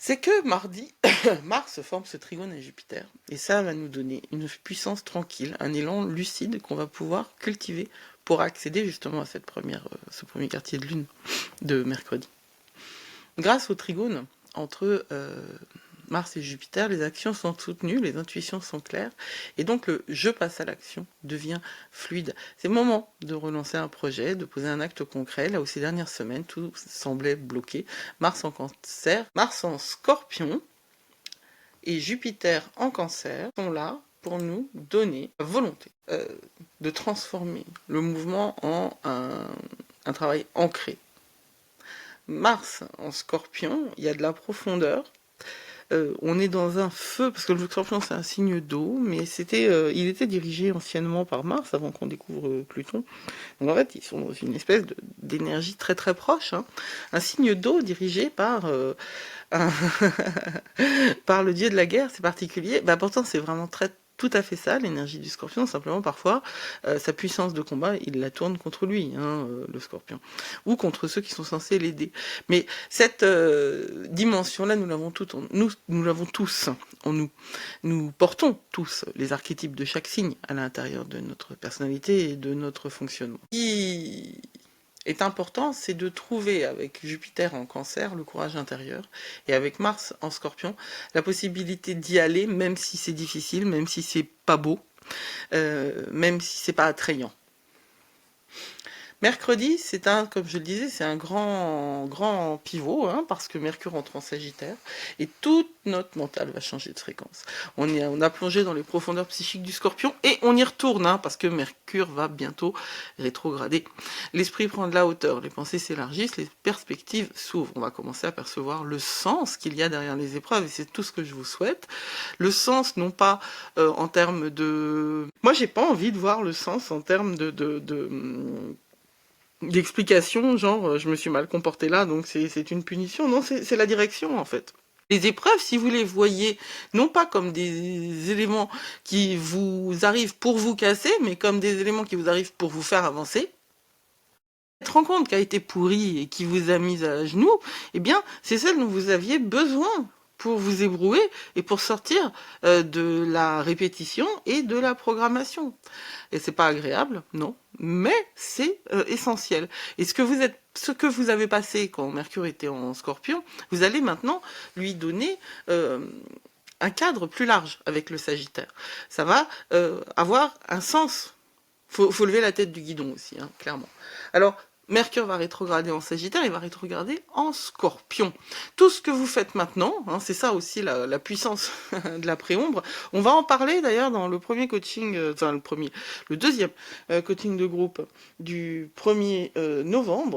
C'est que mardi, Mars forme ce trigone à Jupiter, et ça va nous donner une puissance tranquille, un élan lucide qu'on va pouvoir cultiver pour accéder justement à ce premier quartier de lune de mercredi. Grâce au trigone entre Mars et Jupiter, les actions sont soutenues, les intuitions sont claires, et donc le « je passe à l'action » devient fluide. C'est le moment de relancer un projet, de poser un acte concret. Là où ces dernières semaines, tout semblait bloqué. Mars en Cancer, Mars en Scorpion et Jupiter en Cancer sont là pour nous donner la volonté de transformer le mouvement en un travail ancré. Mars en Scorpion, il y a de la profondeur. On est dans un feu, parce que le Scorpion c'est un signe d'eau, mais il était dirigé anciennement par Mars avant qu'on découvre Pluton. Donc en fait, ils sont dans une espèce d'énergie très très proche. Hein. Un signe d'eau dirigé par par le dieu de la guerre, c'est particulier. Bah, pourtant, c'est vraiment tout à fait ça, l'énergie du Scorpion. Simplement, parfois, sa puissance de combat, il la tourne contre lui, hein, le Scorpion, ou contre ceux qui sont censés l'aider. Mais cette dimension-là, nous l'avons nous l'avons tous en nous. Nous portons tous les archétypes de chaque signe à l'intérieur de notre personnalité et de notre fonctionnement. Ce qui est important, c'est de trouver avec Jupiter en Cancer le courage intérieur et avec Mars en Scorpion la possibilité d'y aller, même si c'est difficile, même si c'est pas beau, même si c'est pas attrayant. Mercredi, comme je le disais, c'est un grand pivot, hein, parce que Mercure entre en Sagittaire, et toute notre mental va changer de fréquence. On a plongé dans les profondeurs psychiques du Scorpion, et on y retourne, hein, parce que Mercure va bientôt rétrograder. L'esprit prend de la hauteur, les pensées s'élargissent, les perspectives s'ouvrent. On va commencer à percevoir le sens qu'il y a derrière les épreuves, et c'est tout ce que je vous souhaite. Le sens, non pas en termes de... Moi, j'ai pas envie de voir le sens en termes d'explication, genre je me suis mal comporté là, donc c'est une punition. Non, c'est la direction en fait. Les épreuves, si vous les voyez, non pas comme des éléments qui vous arrivent pour vous casser, mais comme des éléments qui vous arrivent pour vous faire avancer, cette rencontre qui a été pourrie et qui vous a mis à genoux, eh bien, c'est celle dont vous aviez besoin pour vous ébrouer et pour sortir de la répétition et de la programmation. Et c'est pas agréable, non, mais c'est essentiel. Et ce que vous avez passé quand Mercure était en Scorpion, vous allez maintenant lui donner un cadre plus large avec le Sagittaire. Ça va avoir un sens. Faut lever la tête du guidon aussi, hein, clairement. Alors, Mercure va rétrograder en Sagittaire, il va rétrograder en Scorpion. Tout ce que vous faites maintenant, hein, c'est ça aussi la puissance de la préombre. On va en parler d'ailleurs dans le premier coaching, le deuxième coaching de groupe du 1er novembre.